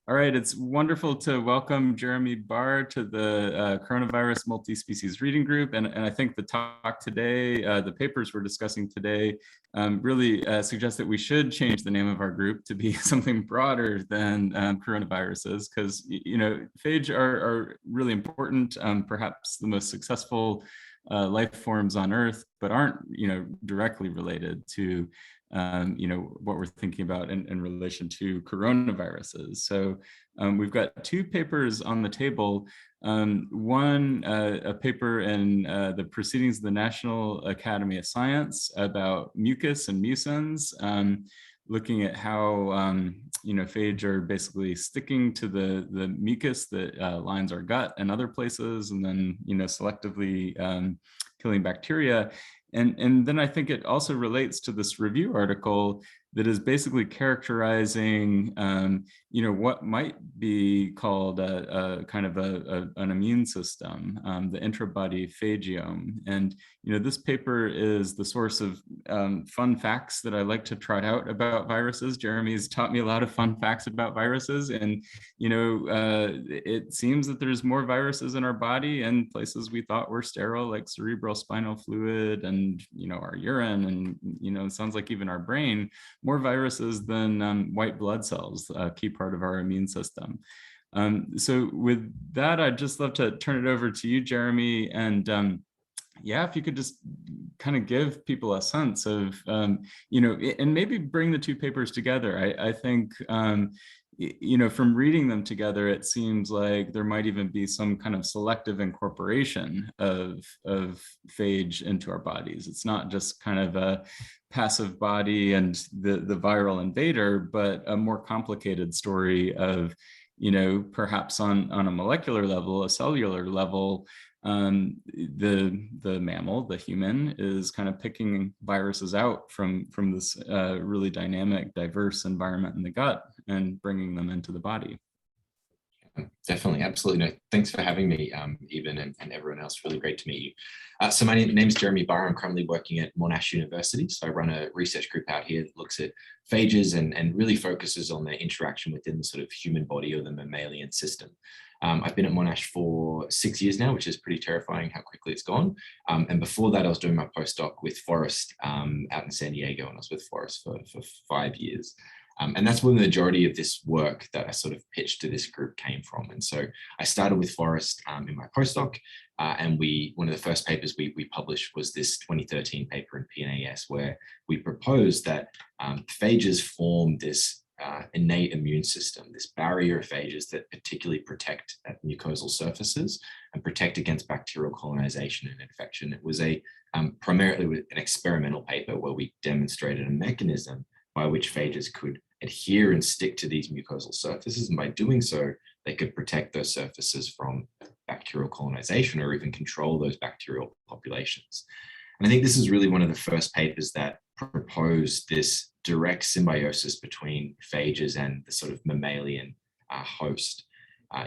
All right, it's wonderful to welcome Jeremy Barr to the Coronavirus Multi-Species Reading Group. And I think the talk today, the papers we're discussing today, really suggest that we should change the name of our group to be something broader than coronaviruses, because, you know, phage are really important, perhaps the most successful life forms on Earth, but aren't, you know, directly related to you know, what we're thinking about in relation to coronaviruses. So we've got two papers on the table. One, a paper in the Proceedings of the National Academy of Science about mucus and mucins, looking at how, you know, phage are basically sticking to the mucus that lines our gut and other places, and then, you know, selectively killing bacteria. And then I think it also relates to this review article that is basically characterizing, you know, what might be called a kind of an immune system, the intrabody phagiome. And, you know, this paper is the source of fun facts that I like to trot out about viruses. Jeremy's taught me a lot of fun facts about viruses. And, you know, it seems that there's more viruses in our body and places we thought were sterile, like cerebral spinal fluid and, you know, our urine, and, you know, it sounds like even our brain, more viruses than white blood cells, a key part of our immune system. So with that, I'd just love to turn it over to you, Jeremy. And yeah, if you could just kind of give people a sense of, you know, and maybe bring the two papers together. I think, you know, from reading them together, it seems like there might even be some kind of selective incorporation of phage into our bodies. It's not just kind of a passive body and the viral invader, but a more complicated story of, you know, perhaps on a molecular level, a cellular level, the mammal, the human, is kind of picking viruses out from this really dynamic, diverse environment in the gut and bringing them into the body. Definitely, absolutely. No, thanks for having me, Eben, and everyone else. Really great to meet you. So my name is Jeremy Barr. I'm currently working at Monash University. So I run a research group out here that looks at phages and really focuses on their interaction within the sort of human body or the mammalian system. I've been at Monash for 6 years now, which is pretty terrifying how quickly it's gone. And before that, I was doing my postdoc with Forrest out in San Diego, and I was with Forrest for 5 years. And that's where the majority of this work that I sort of pitched to this group came from. And so I started with Forrest in my postdoc, and one of the first papers we published was this 2013 paper in PNAS, where we proposed that phages form this innate immune system, this barrier of phages that particularly protect at mucosal surfaces and protect against bacterial colonization and infection. It was primarily an experimental paper where we demonstrated a mechanism by which phages could adhere and stick to these mucosal surfaces. And by doing so, they could protect those surfaces from bacterial colonization or even control those bacterial populations. And I think this is really one of the first papers that proposed this direct symbiosis between phages and the sort of mammalian host.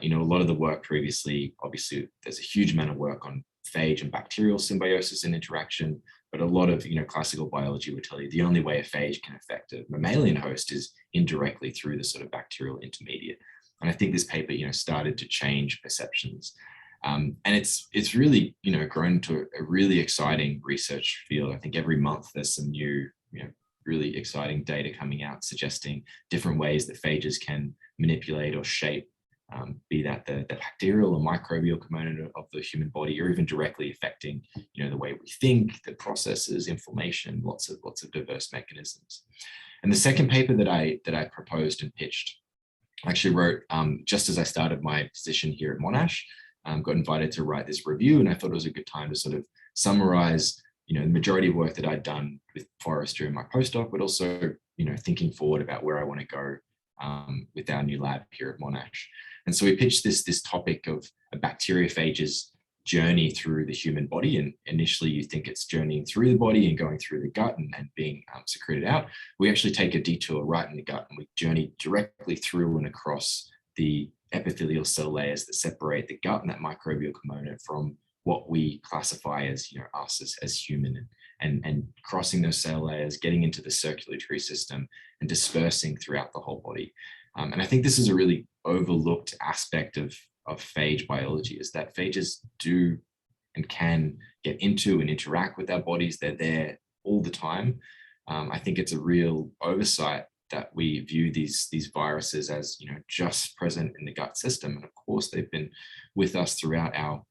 You know, a lot of the work previously, obviously, there's a huge amount of work on phage and bacterial symbiosis and interaction, but a lot of, you know, classical biology would tell you the only way a phage can affect a mammalian host is indirectly through the sort of bacterial intermediate. And I think this paper, you know, started to change perceptions. And it's really, you know, grown to a really exciting research field. I think every month there's some new, you know, really exciting data coming out suggesting different ways that phages can manipulate or shape, be that the bacterial or microbial component of the human body, or even directly affecting, you know, the way we think, the processes, inflammation, lots of diverse mechanisms. And the second paper that I proposed and pitched, I actually wrote just as I started my position here at Monash. Got invited to write this review, and I thought it was a good time to sort of summarize, you know, the majority of work that I'd done with Forrest during my postdoc, but also, you know, thinking forward about where I want to go with our new lab here at Monash. And so we pitched this topic of a bacteriophage's journey through the human body. And initially you think it's journeying through the body and going through the gut and being secreted out. We actually take a detour right in the gut, and we journey directly through and across the epithelial cell layers that separate the gut and that microbial component from what we classify as, you know, us as human, and crossing those cell layers, getting into the circulatory system and dispersing throughout the whole body. And I think this is a really overlooked aspect of phage biology, is that phages do and can get into and interact with our bodies. They're there all the time. I think it's a real oversight that we view these viruses as, you know, just present in the gut system. And of course, they've been with us throughout our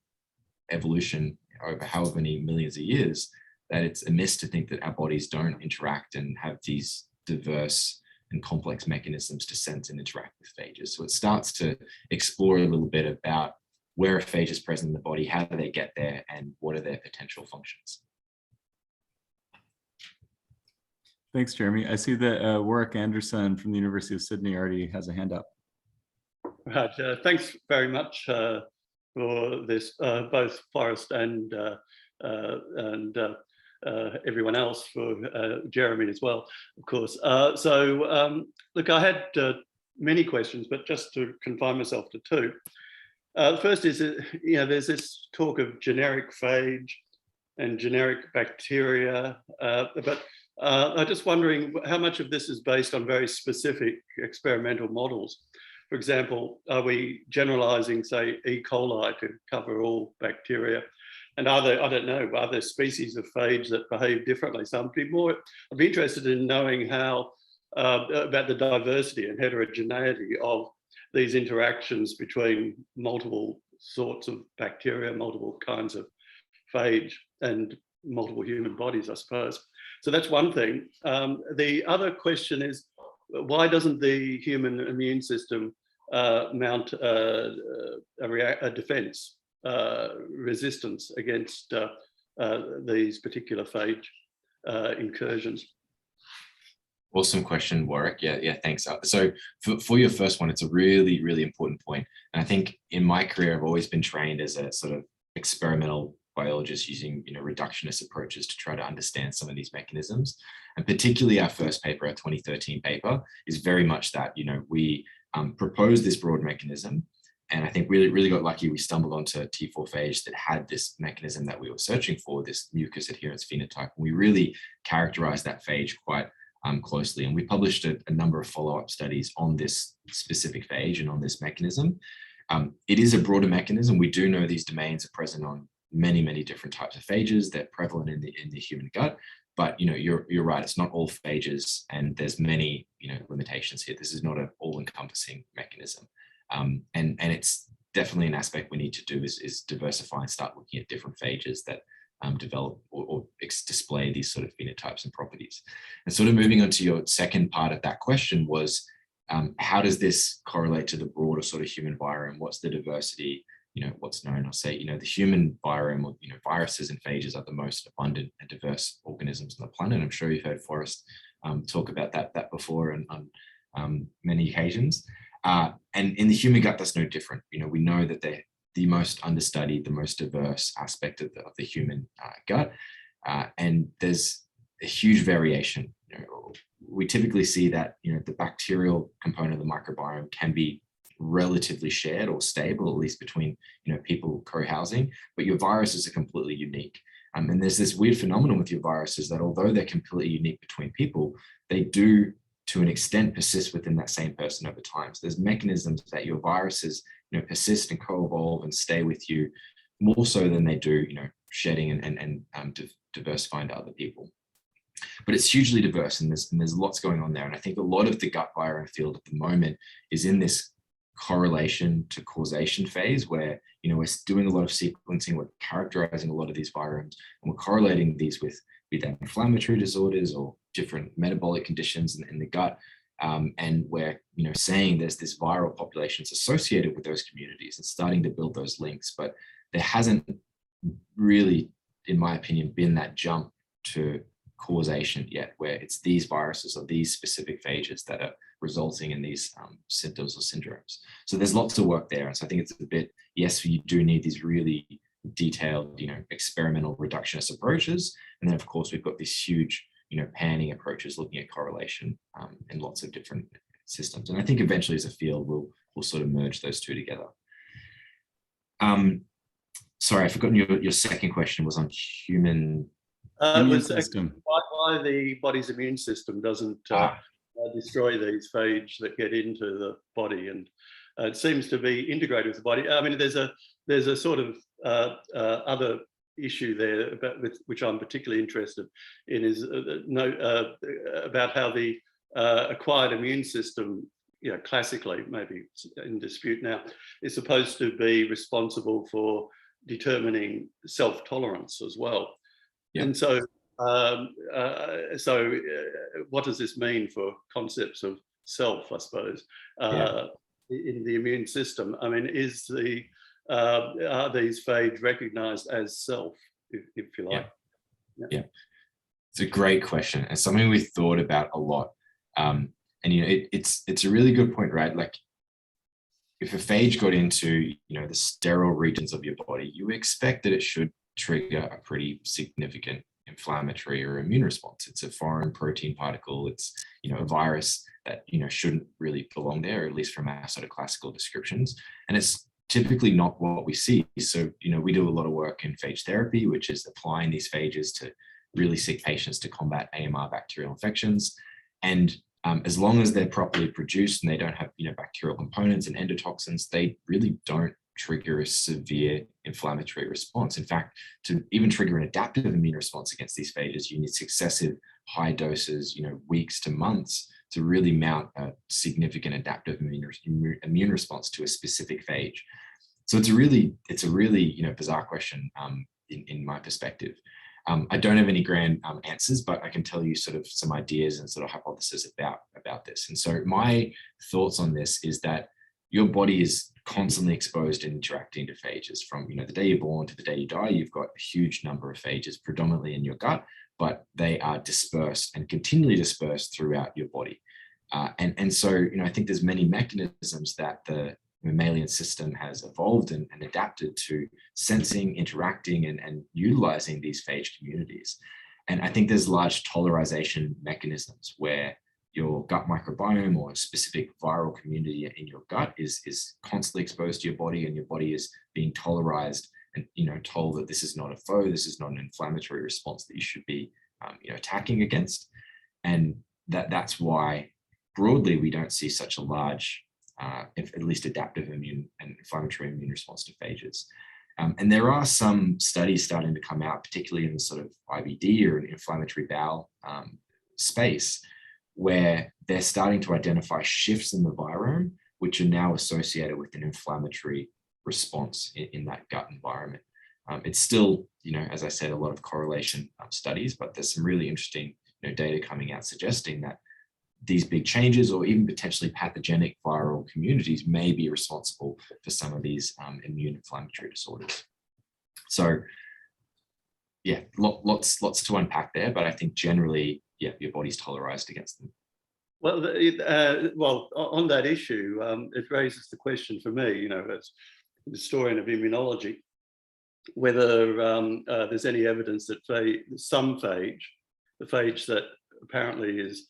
evolution over however many millions of years, that it's amiss to think that our bodies don't interact and have these diverse and complex mechanisms to sense and interact with phages. So it starts to explore a little bit about where a phage is present in the body, how do they get there, and what are their potential functions. Thanks, Jeremy. I see that Warwick Anderson from the University of Sydney already has a hand up. Right. Thanks very much for this, both Forrest and everyone else, for Jeremy as well, of course. Look, I had many questions, but just to confine myself to two. The first is, you know, there's this talk of generic phage and generic bacteria, but I'm just wondering how much of this is based on very specific experimental models. For example, are we generalizing, say, E. coli to cover all bacteria? And are there, I don't know, are there species of phage that behave differently? So I'd be interested in knowing how, about the diversity and heterogeneity of these interactions between multiple sorts of bacteria, multiple kinds of phage, and multiple human bodies, I suppose. So that's one thing. The other question is, why doesn't the human immune system mount a defense, resistance against these particular phage incursions? Awesome question, Warwick. Yeah, thanks. So for your first one, it's a really, really important point. And I think in my career, I've always been trained as a sort of experimental biologist using, you know, reductionist approaches to try to understand some of these mechanisms. And particularly our first paper, our 2013 paper, is very much that. You know, we proposed this broad mechanism, and I think really got lucky. We stumbled onto T4 phage that had this mechanism that we were searching for, this mucus adherence phenotype. And we really characterized that phage quite closely. And we published a number of follow-up studies on this specific phage and on this mechanism. It is a broader mechanism. We do know these domains are present on many different types of phages. They're prevalent in the human gut, but, you know, you're right. It's not all phages, and there's many, you know, limitations here. This is not an all-encompassing mechanism, and it's definitely an aspect we need to do is diversify and start looking at different phages that develop or display these sort of phenotypes and properties. And sort of moving on to your second part of that question was, how does this correlate to the broader sort of human virome? What's the diversity? You know, what's known? I'll say, you know, the human virome, or, you know, viruses and phages are the most abundant and diverse organisms on the planet. I'm sure you've heard Forrest talk about that before on many occasions. And in the human gut, that's no different. You know, we know that they're the most understudied, the most diverse aspect of the human gut. And there's a huge variation. You know, we typically see that, you know, the bacterial component of the microbiome can be relatively shared or stable, at least between, you know, people co-housing, but your viruses are completely unique. And there's this weird phenomenon with your viruses that although they're completely unique between people, they do to an extent persist within that same person over time. So there's mechanisms that your viruses, you know, persist and co-evolve and stay with you more so than they do, you know, shedding and diversifying to other people. But it's hugely diverse, and there's lots going on there. And I think a lot of the gut virome field at the moment is in this correlation to causation phase, where, you know, we're doing a lot of sequencing, we're characterizing a lot of these viromes, and we're correlating these with inflammatory disorders or different metabolic conditions in the gut. And we're, you know, saying there's this viral populations associated with those communities and starting to build those links. But there hasn't really, in my opinion, been that jump to causation yet, where it's these viruses or these specific phages that are resulting in these symptoms or syndromes. So there's lots of work there. And so I think it's a bit, yes, you do need these really detailed, you know, experimental reductionist approaches. And then of course, we've got these huge, you know, panning approaches looking at correlation in lots of different systems. And I think eventually as a field, we'll sort of merge those two together. Sorry, I've forgotten your second question was on human immune system. Why the body's immune system doesn't destroy these phage that get into the body, and it seems to be integrated with the body. I mean, there's a sort of other issue there about which I'm particularly interested in, is about how the acquired immune system, classically, maybe it's in dispute now, is supposed to be responsible for determining self-tolerance as well. Yeah. And so, what does this mean for concepts of self, I suppose, in the immune system? I mean, are these phage recognized as self, if you like? Yeah. It's a great question, and something we've thought about a lot. And it's a really good point, right? Like, if a phage got into the sterile regions of your body, you expect that it should trigger a pretty significant inflammatory or immune response. It's a foreign protein particle. It's a virus that shouldn't really belong there, at least from our sort of classical descriptions. And it's typically not what we see. So we do a lot of work in phage therapy, which is applying these phages to really sick patients to combat AMR bacterial infections. And as long as they're properly produced and they don't have bacterial components and endotoxins, they really don't trigger a severe inflammatory response. In fact, to even trigger an adaptive immune response against these phages, you need successive high doses, weeks to months, to really mount a significant adaptive immune response to a specific phage. So it's a really bizarre question in my perspective. I don't have any grand answers, but I can tell you sort of some ideas and sort of hypotheses about this. And so my thoughts on this is that your body is constantly exposed and interacting to phages. From the day you're born to the day you die, you've got a huge number of phages predominantly in your gut, but they are dispersed and continually dispersed throughout your body. And so I think there's many mechanisms that the mammalian system has evolved and adapted to sensing, interacting, and utilizing these phage communities. And I think there's large tolerization mechanisms where your gut microbiome or a specific viral community in your gut is constantly exposed to your body, and your body is being tolerized and told that this is not a foe, this is not an inflammatory response that you should be attacking against. And that's why broadly we don't see such a large at least adaptive immune and inflammatory immune response to phages. And there are some studies starting to come out, particularly in the sort of IBD or inflammatory bowel space, where they're starting to identify shifts in the virome, which are now associated with an inflammatory response in that gut environment. It's still, as I said, a lot of correlation studies, but there's some really interesting data coming out suggesting that these big changes, or even potentially pathogenic viral communities, may be responsible for some of these immune inflammatory disorders. So yeah, lots to unpack there, but I think generally, your body's tolerized against them. Well, on that issue, it raises the question for me, as a historian of immunology, whether there's any evidence that some phage, the phage that apparently is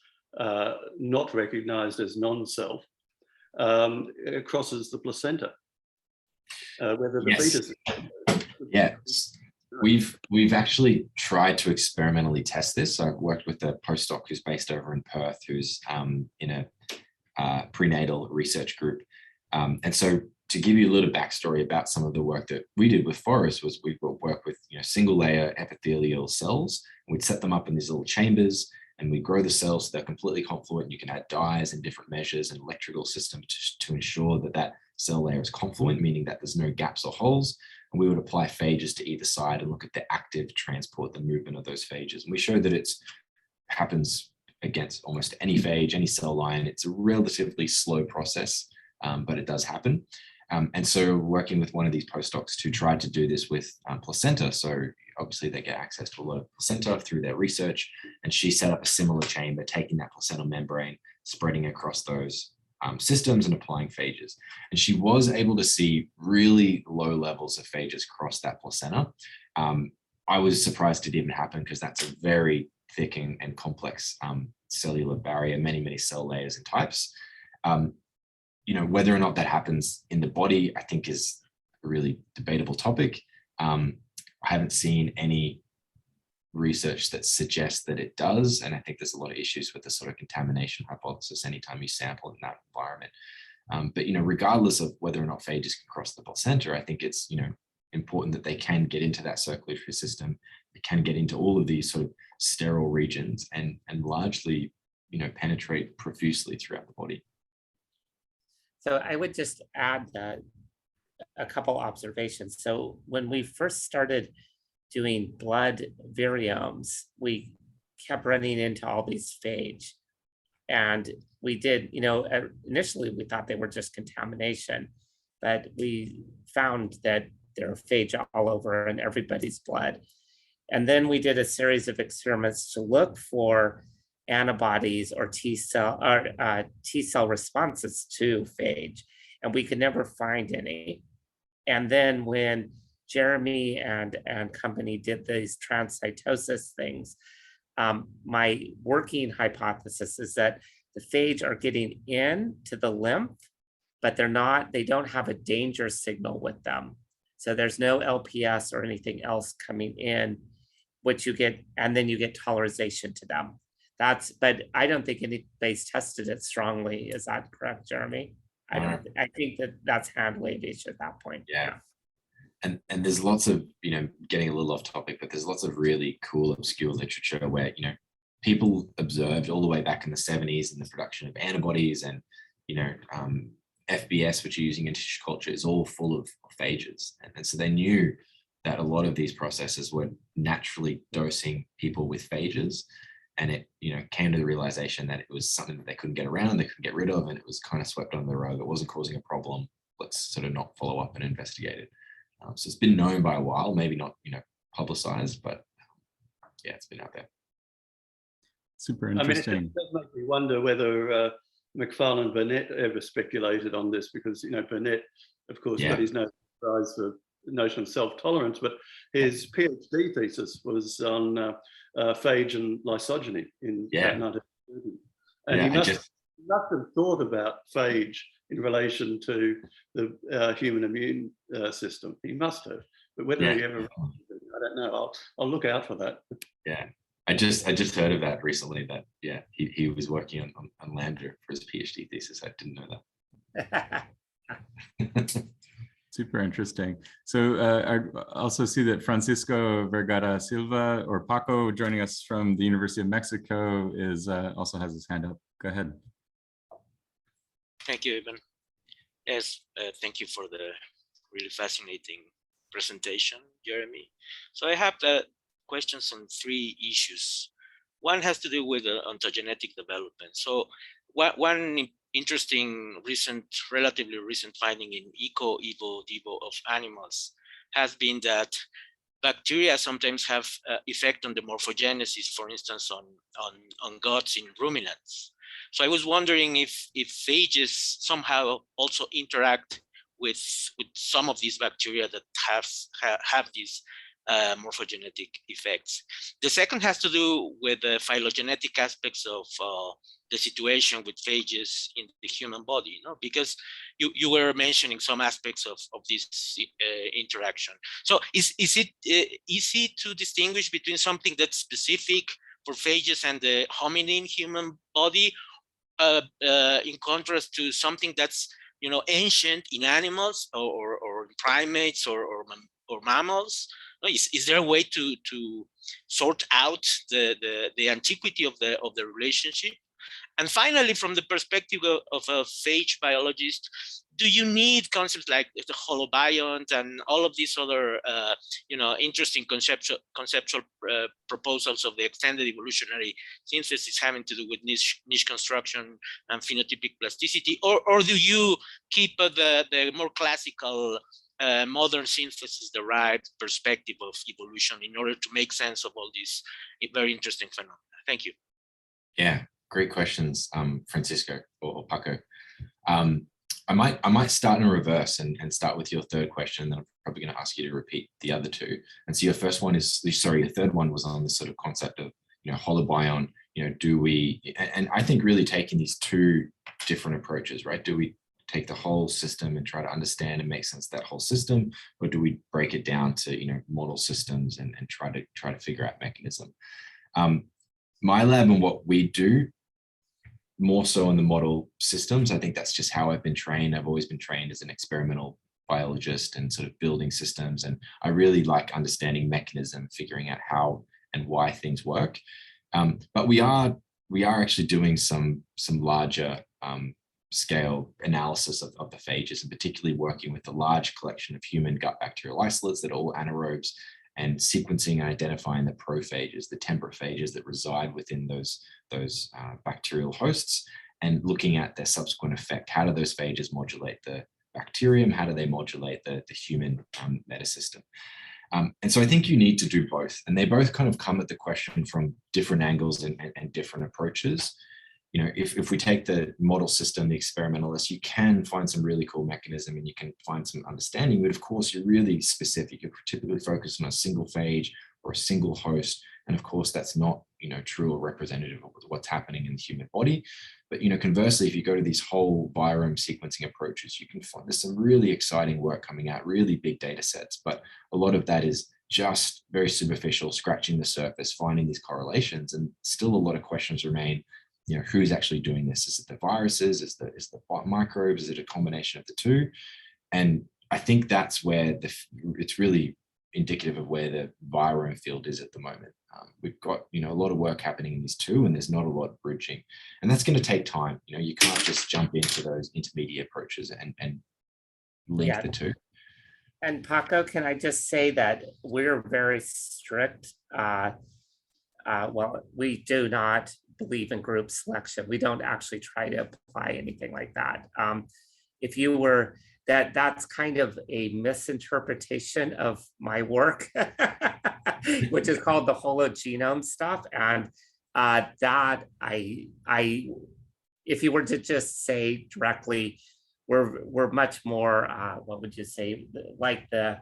not recognized as non-self, crosses the placenta, whether the fetus. Yes, we've actually tried to experimentally test this. So I've worked with a postdoc who's based over in Perth, who's in a prenatal research group, and so to give you a little backstory about some of the work that we did with Forrest, was we work with single layer epithelial cells. We'd set them up in these little chambers, and we grow the cells so they're completely confluent. You can add dyes and different measures and electrical systems to ensure that cell layer is confluent, meaning that there's no gaps or holes. And we would apply phages to either side and look at the active transport, the movement of those phages. And we showed that it happens against almost any phage, any cell line. It's a relatively slow process, but it does happen. And so working with one of these postdocs to try to do this with placenta. So obviously they get access to a lot of placenta through their research. And she set up a similar chamber, taking that placental membrane, spreading across those systems and applying phages. And she was able to see really low levels of phages cross that placenta. I was surprised it even happened, because that's a very thick and complex cellular barrier, many cell layers and types. Whether or not that happens in the body, I think is a really debatable topic. I haven't seen any research that suggests that it does. And I think there's a lot of issues with the sort of contamination hypothesis anytime you sample in that environment. But, regardless of whether or not phages can cross the placenta, I think it's, important that they can get into that circulatory system. They can get into all of these sort of sterile regions and largely, penetrate profusely throughout the body. So I would just add a couple observations. So when we first started doing blood virions, we kept running into all these phage. And we did, initially we thought they were just contamination, but we found that there are phage all over in everybody's blood. And then we did a series of experiments to look for antibodies or T cell responses to phage, and we could never find any. And then when Jeremy and company did these transcytosis things, my working hypothesis is that the phage are getting into the lymph, but they don't have a danger signal with them. So there's no LPS or anything else coming in, which you get, and then you get tolerization to them. But I don't think anybody's tested it strongly. Is that correct, Jeremy? I think that's hand wavage at that point. Yeah. And there's lots of, getting a little off topic, but there's lots of really cool obscure literature where, people observed all the way back in the 70s in the production of antibodies and, FBS, which you're using in tissue culture, is all full of phages. And so they knew that a lot of these processes were naturally dosing people with phages. And it, came to the realization that it was something that they couldn't get around, they couldn't get rid of, and it was kind of swept under the rug. It wasn't causing a problem. Let's sort of not follow up and investigate it. So it's been known by a while, maybe not, publicized, but yeah, it's been out there. Super interesting. It does make me wonder whether Macfarlane Burnett ever speculated on this, because Burnett, of course, got his nose prize for the notion of self-tolerance, but his PhD thesis was on phage and lysogeny in 1930. And he must have thought about phage in relation to the human immune system. He must have, but whether he ever, I don't know. I'll look out for that. Yeah. I just heard of that recently, that he was working on lambda for his PhD thesis. I didn't know that. Super interesting. So I also see that Francisco Vergara Silva, or Paco, joining us from the University of Mexico, also has his hand up. Go ahead. Thank you, Ivan. Yes, thank you for the really fascinating presentation, Jeremy. So I have questions on 3 issues. One has to do with ontogenetic development. So one interesting relatively recent finding in Evo Devo of animals has been that bacteria sometimes have effect on the morphogenesis, for instance, on guts in ruminants. So I was wondering if phages somehow also interact with some of these bacteria that have these morphogenetic effects. The second has to do with the phylogenetic aspects of the situation with phages in the human body, because you were mentioning some aspects of this interaction. So is it easy to distinguish between something that's specific for phages and the hominin human body, in contrast to something that's ancient in animals or primates or mammals? Is there a way to sort out the antiquity of the relationship? And finally, from the perspective of a phage biologist, do you need concepts like the holobiont and all of these other interesting conceptual proposals of the extended evolutionary synthesis having to do with niche construction and phenotypic plasticity, or do you keep the more classical modern synthesis derived perspective of evolution in order to make sense of all these very interesting phenomena? Thank you. Yeah, great questions, Francisco or Paco. I might start in reverse and start with your third question, and then I'm probably going to ask you to repeat the other 2. And so your third one was on this sort of concept of holobiont. Do we? And I think really taking these 2 different approaches, right? Do we take the whole system and try to understand and make sense of that whole system, or do we break it down to model systems and try to figure out mechanism? My lab and what we do, more so on the model systems, I think that's just how I've been trained. I've always been trained as an experimental biologist and sort of building systems, and I really like understanding mechanism, figuring out how and why things work. But we are actually doing some larger scale analysis of the phages, and particularly working with a large collection of human gut bacterial isolates that are all anaerobes, and sequencing and identifying the prophages, the temperate phages that reside within those bacterial hosts, and looking at their subsequent effect. How do those phages modulate the bacterium? How do they modulate the human metasystem? And so I think you need to do both, and they both kind of come at the question from different angles and different approaches. If we take the model system, the experimentalist, you can find some really cool mechanism and you can find some understanding, but of course you're really specific. You're typically focused on a single phage or a single host. And of course that's not, true or representative of what's happening in the human body. But, conversely, if you go to these whole virome sequencing approaches, you can find there's some really exciting work coming out, really big data sets, but a lot of that is just very superficial, scratching the surface, finding these correlations, and still a lot of questions remain. Who's actually doing this? Is it the viruses? Is the microbes? Is it a combination of the two? And I think that's where it's really indicative of where the virome field is at the moment. We've got a lot of work happening in these two, and there's not a lot of bridging, and that's going to take time. You can't just jump into those intermediate approaches and link the two. And Paco, can I just say that we're very strict. Well, we do not believe in group selection. We don't actually try to apply anything like that. If you were, that's kind of a misinterpretation of my work, which is called the hologenome stuff. And that if you were to just say directly, we're much more, what would you say, like the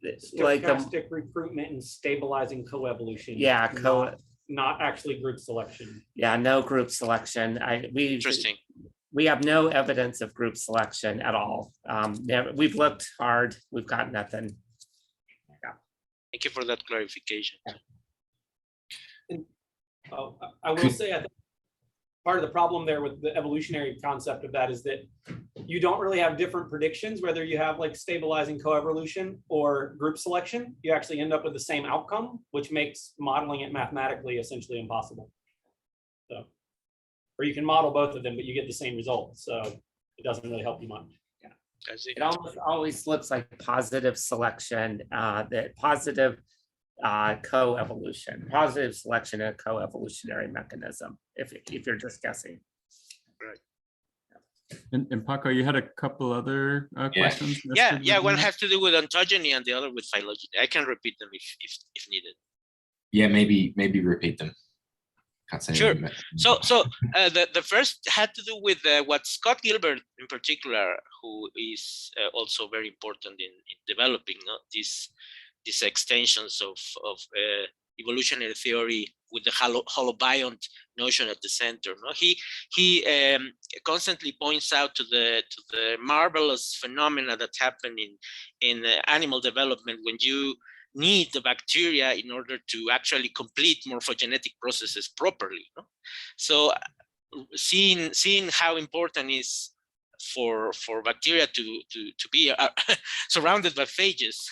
stochastic recruitment and stabilizing coevolution. Yeah, not actually group selection. Yeah, no group selection. Interesting. We have no evidence of group selection at all. We've looked hard, we've got nothing. Yeah. Thank you for that clarification. I will say, I think part of the problem there with the evolutionary concept of that is that you don't really have different predictions, whether you have like stabilizing coevolution or group selection. You actually end up with the same outcome, which makes modeling it mathematically essentially impossible. So, or you can model both of them, but you get the same result. So it doesn't really help you much. Yeah. It almost always looks like positive selection, that positive co-evolution, positive selection and co-evolutionary mechanism, if you're just guessing. And Paco, you had a couple other questions. Yeah. One has to do with ontogeny and the other with phylogeny. I can repeat them if needed. Yeah, maybe repeat them. Can't say sure. So the first had to do with what Scott Gilbert in particular, who is also very important in developing these extensions of evolutionary theory with the holobiont notion at the center. No? He constantly points out to the marvelous phenomena that happen in animal development when you need the bacteria in order to actually complete morphogenetic processes properly. No? So seeing how important is for bacteria to be surrounded by phages.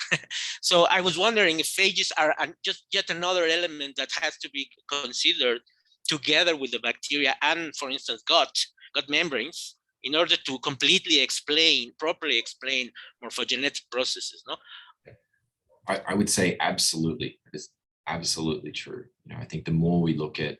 So I was wondering if phages are just yet another element that has to be considered together with the bacteria and, for instance, gut membranes in order to properly explain morphogenetic processes. No. I would say absolutely. It is absolutely true. I think the more we look at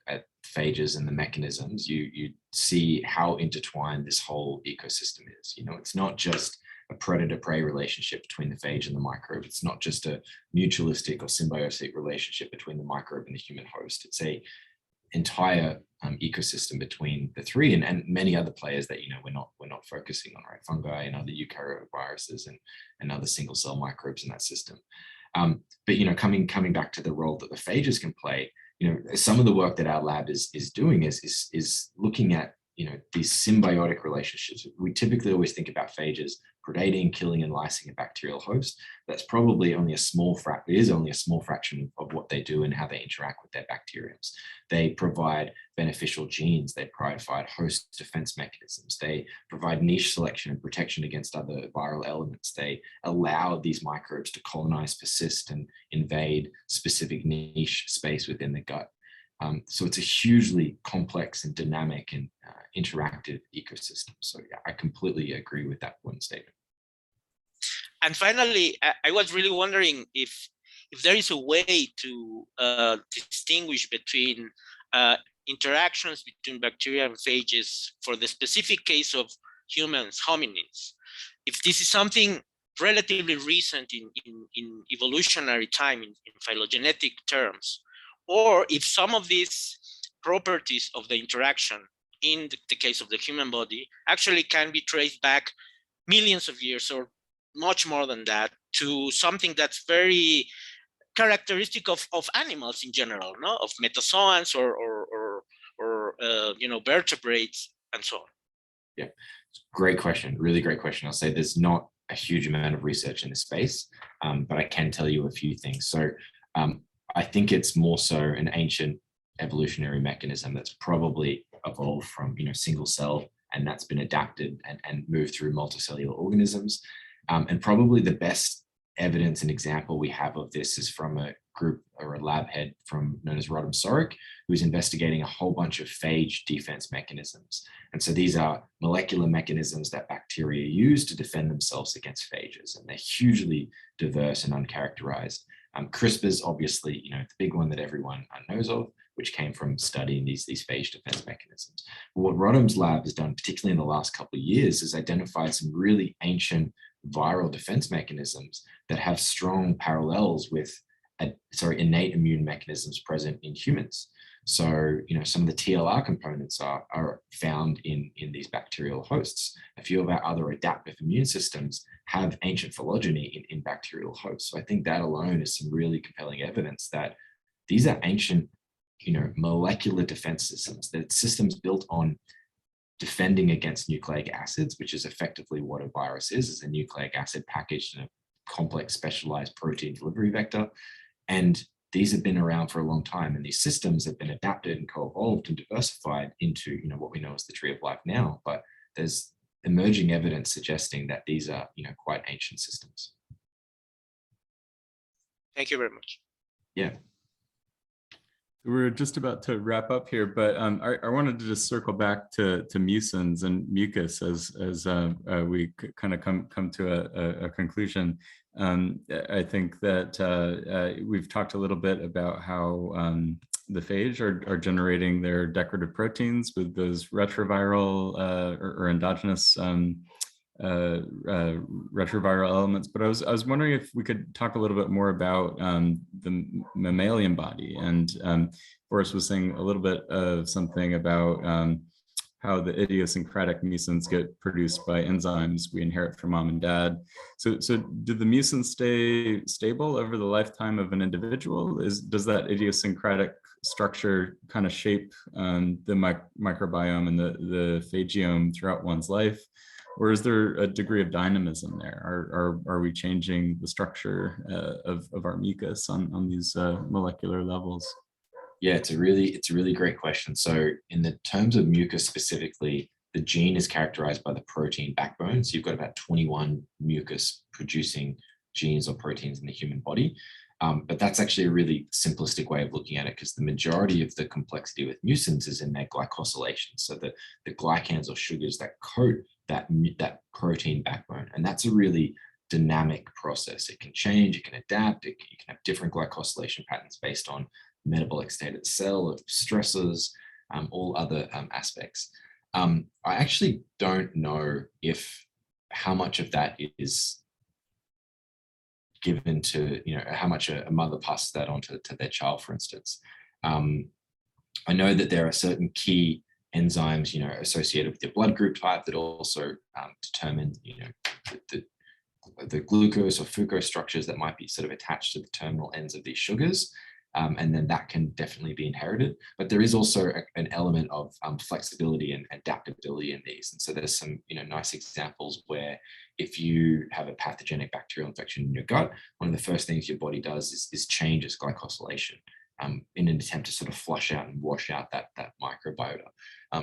phages and the mechanisms, you see how intertwined this whole ecosystem is. It's not just a predator-prey relationship between the phage and the microbe. It's not just a mutualistic or symbiotic relationship between the microbe and the human host. It's a entire ecosystem between the three and many other players that we're not focusing on, right? Fungi and other eukaryotic viruses and other single cell microbes in that system. But coming back to the role that the phages can play, some of the work that our lab is doing is looking at these symbiotic relationships. We typically always think about phages predating, killing, and lysing a bacterial host. That's probably only a small fraction. It is only a small fraction of what they do and how they interact with their bacteriums. They provide beneficial genes. They provide host defense mechanisms. They provide niche selection and protection against other viral elements. They allow these microbes to colonize, persist, and invade specific niche space within the gut. So it's a hugely complex and dynamic and interactive ecosystem. So yeah, I completely agree with that one statement. And finally, I was really wondering if there is a way to distinguish between interactions between bacteria and phages for the specific case of humans, hominins. If this is something relatively recent in evolutionary time, in phylogenetic terms, or if some of these properties of the interaction in the case of the human body actually can be traced back millions of years or much more than that to something that's very characteristic of animals in general, no? Of metazoans or vertebrates and so on. Yeah, great question. Really great question. I'll say there's not a huge amount of research in this space, but I can tell you a few things. So I think it's more so an ancient evolutionary mechanism that's probably evolved from single cell, and that's been adapted and moved through multicellular organisms. And probably the best evidence and example we have of this is from a group or a lab head known as Rodham Sorik, who's investigating a whole bunch of phage defense mechanisms. And so these are molecular mechanisms that bacteria use to defend themselves against phages, and they're hugely diverse and uncharacterized. CRISPR's obviously, the big one that everyone knows of, which came from studying these phage defense mechanisms. But what Rodham's lab has done, particularly in the last couple of years, is identified some really ancient viral defense mechanisms that have strong parallels with innate immune mechanisms present in humans. So, some of the TLR components are found in these bacterial hosts. A few of our other adaptive immune systems have ancient phylogeny in bacterial hosts. So I think that alone is some really compelling evidence that these are ancient, molecular defense systems, that systems built on defending against nucleic acids, which is effectively what a virus is a nucleic acid packaged in a complex specialized protein delivery vector. And these have been around for a long time, and these systems have been adapted and co-evolved and diversified into what we know as the tree of life now. But there's emerging evidence suggesting that these are quite ancient systems. Thank you very much. Yeah. We're just about to wrap up here, but I wanted to just circle back to mucins and mucus as we kind of come to a conclusion. I think that we've talked a little bit about how the phage are generating their decorative proteins with those retroviral or endogenous retroviral elements, but I was wondering if we could talk a little bit more about the mammalian body. And Boris was saying a little bit of something about how the idiosyncratic mucins get produced by enzymes we inherit from mom and dad. So do the mucins stay stable over the lifetime of an individual? Does that idiosyncratic structure kind of shape the microbiome and the phagiome throughout one's life? Or is there a degree of dynamism there? Are we changing the structure of our mucus on these molecular levels? Yeah, it's a really great question. So in the terms of mucus specifically, the gene is characterized by the protein backbone. So you've got about 21 mucus producing genes or proteins in the human body. But that's actually a really simplistic way of looking at it, because the majority of the complexity with mucins is in their glycosylation. So the glycans or sugars that coat that protein backbone. And that's a really dynamic process. It can change, it can adapt, you can have different glycosylation patterns based on metabolic state of the cell, of stressors, all other aspects. I actually don't know how much of that is given to, how much a mother passes that on to their child, for instance. I know that there are certain key enzymes, associated with your blood group type that also determine, the glucose or fucose structures that might be sort of attached to the terminal ends of these sugars. And then that can definitely be inherited. But there is also an element of flexibility and adaptability in these. And so there's some nice examples where if you have a pathogenic bacterial infection in your gut, one of the first things your body does is change its glycosylation in an attempt to sort of flush out and wash out that microbiota.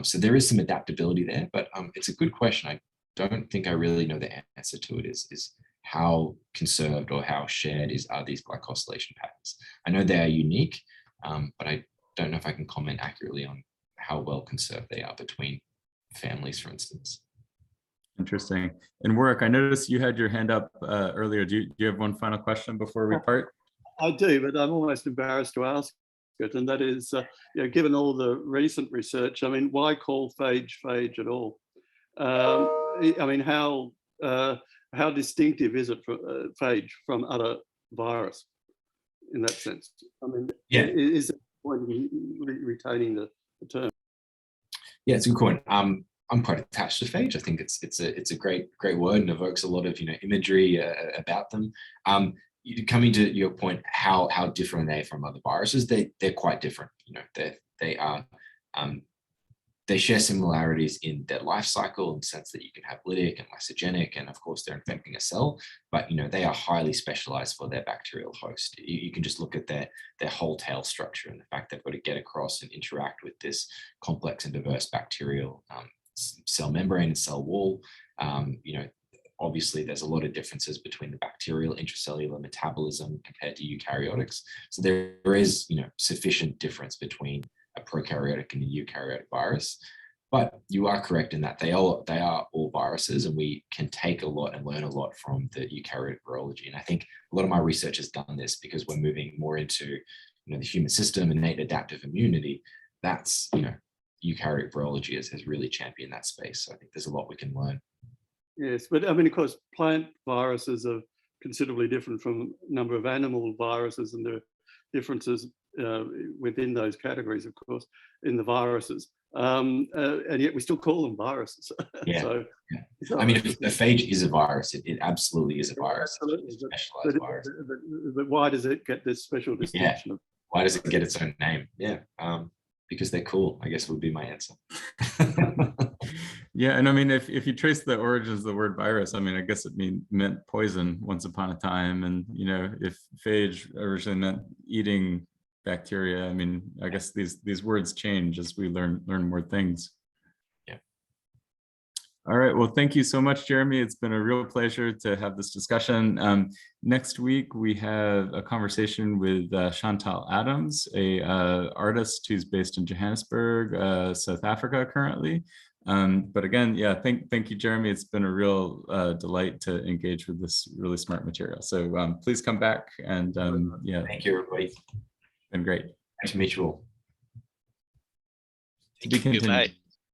So there is some adaptability there, but it's a good question. I don't think I really know the answer to it is how conserved or how shared are these glycosylation patterns. I know they are unique, but I don't know if I can comment accurately on how well conserved they are between families, for instance. Interesting. And Warwick, I noticed you had your hand up earlier. Do you have one final question before we part? I do, but I'm almost embarrassed to ask it, and that is, given all the recent research, I mean, why call phage at all? I mean, how distinctive is it for phage from other virus in that sense? I mean, is it point in retaining the term? Yeah, it's a good point. I'm quite attached to phage. I think it's a great word and evokes a lot of imagery about them. Coming to your point, how different are they from other viruses? They're quite different. They share similarities in their life cycle in the sense that you can have lytic and lysogenic, and of course they're infecting a cell, but they are highly specialized for their bacterial host. You can just look at their whole tail structure and the fact they've got to get across and interact with this complex and diverse bacterial cell membrane and cell wall. Obviously there's a lot of differences between the bacterial intracellular metabolism compared to eukaryotics. So there is, sufficient difference between a prokaryotic and a eukaryotic virus. But you are correct in that they are all viruses, and we can take a lot and learn a lot from the eukaryotic virology. And I think a lot of my research has done this because we're moving more into the human system, innate adaptive immunity. That's eukaryotic virology has really championed that space. So I think there's a lot we can learn. Yes, but I mean, of course, plant viruses are considerably different from a number of animal viruses, and there are differences within those categories, of course, in the viruses. And yet we still call them viruses. Yeah. So I mean, if a phage is a virus, it absolutely is a virus. Absolutely. It's a specialized virus. But why does it get this special distinction? Yeah. Why does it get its own name? Yeah. Because they're cool, I guess would be my answer. Yeah, and I mean, if you trace the origins of the word virus, I mean, I guess it meant poison once upon a time. And, if phage originally meant eating bacteria, I mean, I guess these words change as we learn more things. Yeah. All right, well, thank you so much, Jeremy. It's been a real pleasure to have this discussion. Next week, we have a conversation with Chantal Adams, a artist who's based in Johannesburg, South Africa currently. But again, yeah, thank you, Jeremy. It's been a real delight to engage with this really smart material. So please come back, and yeah. Thank you, everybody. Been great. Nice to meet you all. Thank you. Bye.